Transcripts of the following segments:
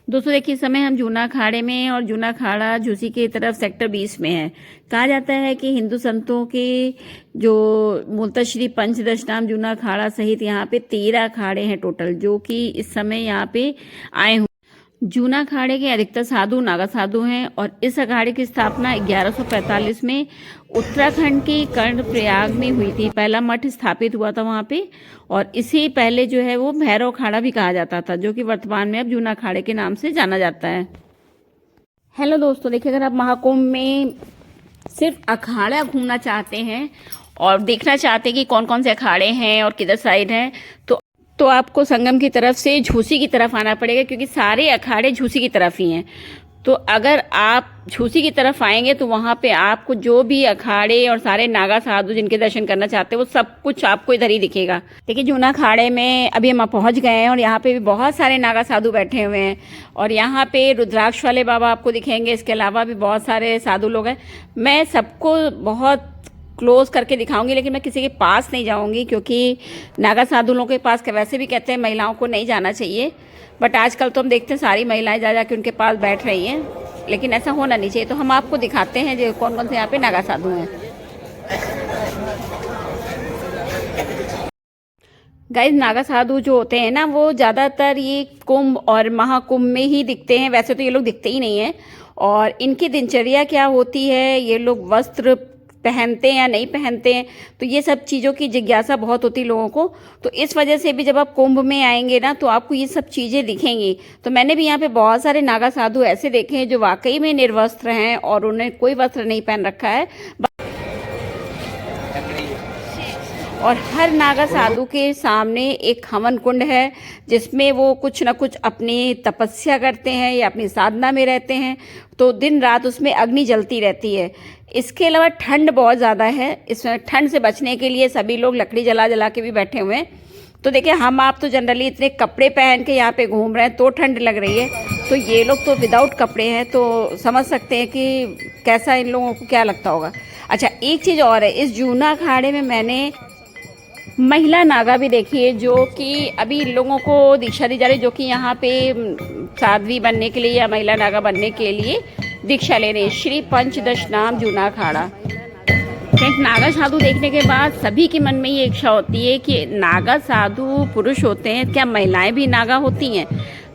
दोस्तों देखिए, इस समय हम जूना अखाड़े में हैं और जूना अखाड़ा झूसी की तरफ सेक्टर 20 में है। कहा जाता है कि हिंदू संतों के जो मूलतः श्री पंचदशनाम जूना अखाड़ा सहित यहाँ पे 13 अखाड़े हैं टोटल, जो कि इस समय यहाँ पे आए हुए। जूना अखाड़े के अधिकतर साधु नागा साधु हैं और इस अखाड़े की स्थापना 1145 में उत्तराखंड के कर्णप्रयाग में हुई थी। पहला मठ स्थापित हुआ था वहाँ पे, और इसे पहले जो है वो भैरव अखाड़ा भी कहा जाता था, जो कि वर्तमान में अब जूना अखाड़े के नाम से जाना जाता है। हेलो दोस्तों, देखिए, अगर आप महाकुंभ में सिर्फ अखाड़ा घूमना चाहते हैं और देखना चाहते हैं कि कौन कौन से अखाड़े हैं और किधर साइड हैं, तो आपको संगम की तरफ से झूसी की तरफ आना पड़ेगा, क्योंकि सारे अखाड़े झूसी की तरफ ही हैं। तो अगर आप झूसी की तरफ आएंगे तो वहाँ पे आपको जो भी अखाड़े और सारे नागा साधु जिनके दर्शन करना चाहते हैं वो सब कुछ आपको इधर ही दिखेगा। देखिए, जूना अखाड़े में अभी हम पहुँच गए हैं और यहाँ पे भी बहुत सारे नागा साधु बैठे हुए हैं और यहाँ पे रुद्राक्ष वाले बाबा आपको दिखेंगे। इसके अलावा भी बहुत सारे साधु लोग हैं। मैं सबको बहुत क्लोज करके दिखाऊंगी, लेकिन मैं किसी के पास नहीं जाऊंगी, क्योंकि नागा साधु लोगों के पास वैसे भी कहते हैं महिलाओं को नहीं जाना चाहिए। बट आजकल तो हम देखते हैं सारी महिलाएं जा जाके उनके पास बैठ रही हैं, लेकिन ऐसा होना नहीं चाहिए। तो हम आपको दिखाते हैं जो कौन कौन से यहाँ पे नागा साधु हैं। गाइस, नागा साधु जो होते हैं ना, वो ज़्यादातर ये कुंभ और महाकुंभ में ही दिखते हैं। वैसे तो ये लोग दिखते ही नहीं हैं। और इनकी दिनचर्या क्या होती है, ये लोग वस्त्र पहनते हैं या नहीं पहनते हैं, तो ये सब चीज़ों की जिज्ञासा बहुत होती है लोगों को। तो इस वजह से भी जब आप कुंभ में आएंगे ना, तो आपको ये सब चीज़ें दिखेंगी। तो मैंने भी यहाँ पे बहुत सारे नागा साधु ऐसे देखे हैं जो वाकई में निर्वस्त्र हैं और उन्हें कोई वस्त्र नहीं पहन रखा है। और हर नागा साधु के सामने एक हवन कुंड है, जिसमें वो कुछ ना कुछ अपनी तपस्या करते हैं या अपनी साधना में रहते हैं। तो दिन रात उसमें अग्नि जलती रहती है। इसके अलावा ठंड बहुत ज़्यादा है। इसमें ठंड से बचने के लिए सभी लोग लकड़ी जला जला के भी बैठे हुए हैं। तो देखिए, हम आप तो जनरली इतने कपड़े पहन के यहाँ पे घूम रहे हैं तो ठंड लग रही है, तो ये लोग तो विदाउट कपड़े हैं, तो समझ सकते हैं कि कैसा इन लोगों को क्या लगता होगा। अच्छा, एक चीज़ और है, इस जूना अखाड़े में मैंने महिला नागा भी देखी है, जो कि अभी लोगों को दीक्षा दी जा रही है, जो कि यहाँ पे साध्वी बनने के लिए या महिला नागा बनने के लिए दीक्षा ले रहे हैं। श्री पंचदशनाम जूना अखाड़ा। फ्रेंड्स, नागा साधु देखने के बाद सभी के मन में ये इच्छा होती है कि नागा साधु पुरुष होते हैं, क्या महिलाएं भी नागा होती हैं?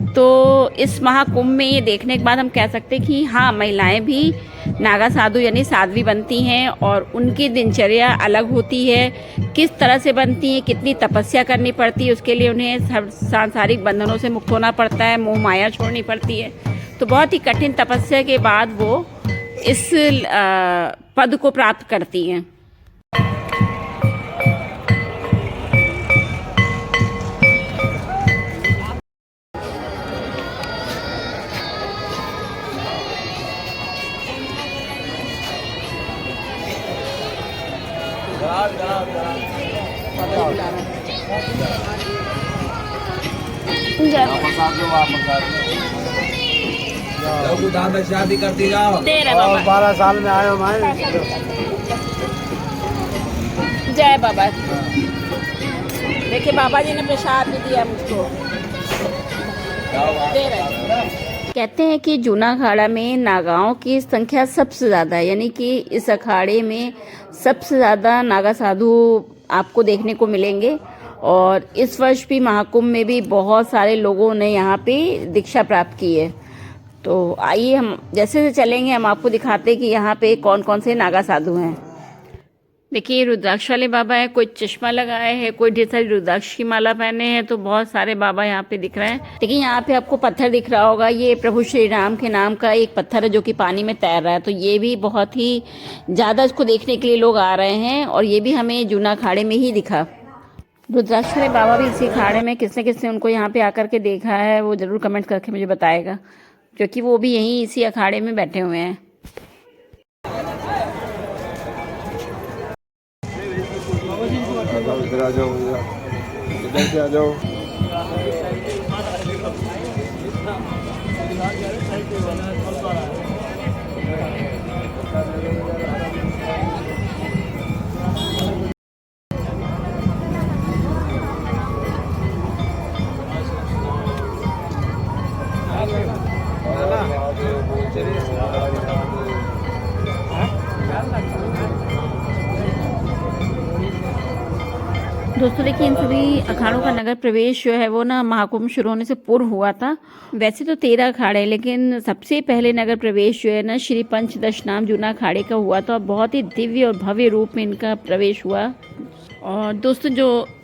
तो इस महाकुंभ में ये देखने के बाद हम कह सकते हैं कि हाँ, महिलाएं भी नागा साधु यानी साध्वी बनती हैं और उनकी दिनचर्या अलग होती है। किस तरह से बनती है, कितनी तपस्या करनी पड़ती है, उसके लिए उन्हें सांसारिक बंधनों से मुक्त होना पड़ता है, मोह माया छोड़नी पड़ती है। तो बहुत ही कठिन तपस्या के बाद वो इस पद को प्राप्त करती हैं। शादी करती जाओ। 12 साल में आए हम। जय बाबा। देखिए, बाबा जी ने प्रसाद भी दिया मुझको, दे रहे। कहते हैं कि जूना अखाड़ा में नागाओं की संख्या सबसे ज़्यादा है, यानी कि इस अखाड़े में सबसे ज़्यादा नागा साधु आपको देखने को मिलेंगे। और इस वर्ष भी महाकुंभ में भी बहुत सारे लोगों ने यहाँ पे दीक्षा प्राप्त की है। तो आइए, हम जैसे से चलेंगे हम आपको दिखाते हैं कि यहाँ पे कौन कौन से नागा साधु हैं। देखिए, रुद्राक्ष वाले बाबा है, कोई चश्मा लगाए है, कोई ढेर सारी रुद्राक्ष की माला पहने हैं। तो बहुत सारे बाबा यहाँ पे दिख रहे हैं। देखिए, यहाँ पे आपको पत्थर दिख रहा होगा, ये प्रभु श्री राम के नाम का एक पत्थर है जो कि पानी में तैर रहा है। तो ये भी बहुत ही ज़्यादा इसको देखने के लिए लोग आ रहे हैं, और ये भी हमें जूना अखाड़े में ही दिखा। रुद्राक्ष वाले बाबा भी इसी अखाड़े में, किसने किसने उनको यहाँ पे आकर के देखा है वो ज़रूर कमेंट करके मुझे बताएगा, क्योंकि वो भी यहीं इसी अखाड़े में बैठे हुए हैं। इधर आ जाओ, इधर से आ जाओ। दोस्तों देखिए, इन सभी अखाड़ों का नगर प्रवेश जो है वो ना महाकुंभ शुरू होने से पूर्व हुआ था। वैसे तो 13 अखाड़े हैं, लेकिन सबसे पहले नगर प्रवेश जो है ना श्री पंचदशनाम जूना अखाड़े का हुआ था। बहुत ही दिव्य और भव्य रूप में इनका प्रवेश हुआ। और दोस्तों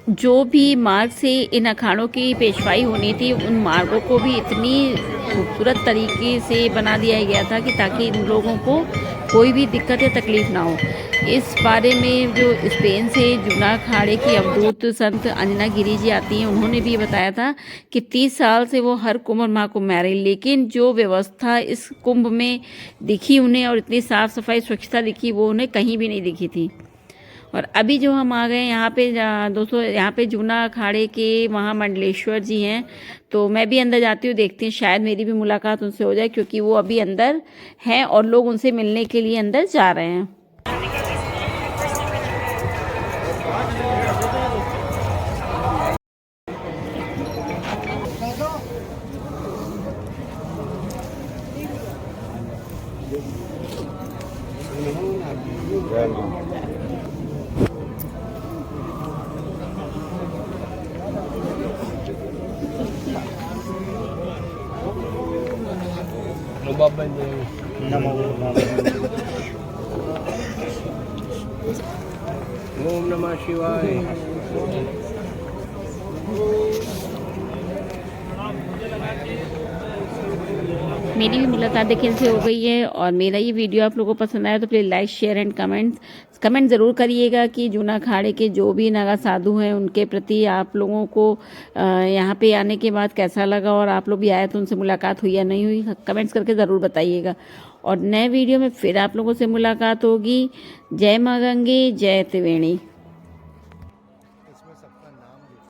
जो भी मार्ग से इन अखाड़ों की पेशवाई होनी थी, उन मार्गों को भी इतनी खूबसूरत तरीके से बना दिया गया था कि ताकि इन लोगों को कोई भी दिक्कत या तकलीफ ना हो। इस बारे में जो स्पेन से जूना अखाड़े की अवधूत संत अंजना गिरी जी आती हैं, उन्होंने भी बताया था कि 30 साल से वो हर कुंभ और महाकुंभ में आ रही, लेकिन जो व्यवस्था इस कुंभ में दिखी उन्हें और इतनी साफ सफाई स्वच्छता दिखी, वो उन्हें कहीं भी नहीं दिखी थी। और अभी जो हम आ गए यहाँ पे दोस्तों, यहाँ पे जूना अखाड़े के महामंडलेश्वर जी हैं, तो मैं भी अंदर जाती हूँ, देखती हूँ शायद मेरी भी मुलाकात उनसे हो जाए, क्योंकि वो अभी अंदर हैं और लोग उनसे मिलने के लिए अंदर जा रहे हैं। ओम नमः शिवाय। मेरी भी मुलाकात देखिए इनसे हो गई है। और मेरा ये वीडियो आप लोगों को पसंद आया तो please like share and comment ज़रूर करिएगा कि जूना अखाड़े के जो भी नागा साधु हैं उनके प्रति आप लोगों को यहाँ पे आने के बाद कैसा लगा, और आप लोग भी आए तो उनसे मुलाकात हुई या नहीं हुई, कमेंट्स करके ज़रूर बताइएगा। और नए वीडियो में फिर आप लोगों से मुलाकात होगी। जय माँ गंगे, जय त्रिवेणी।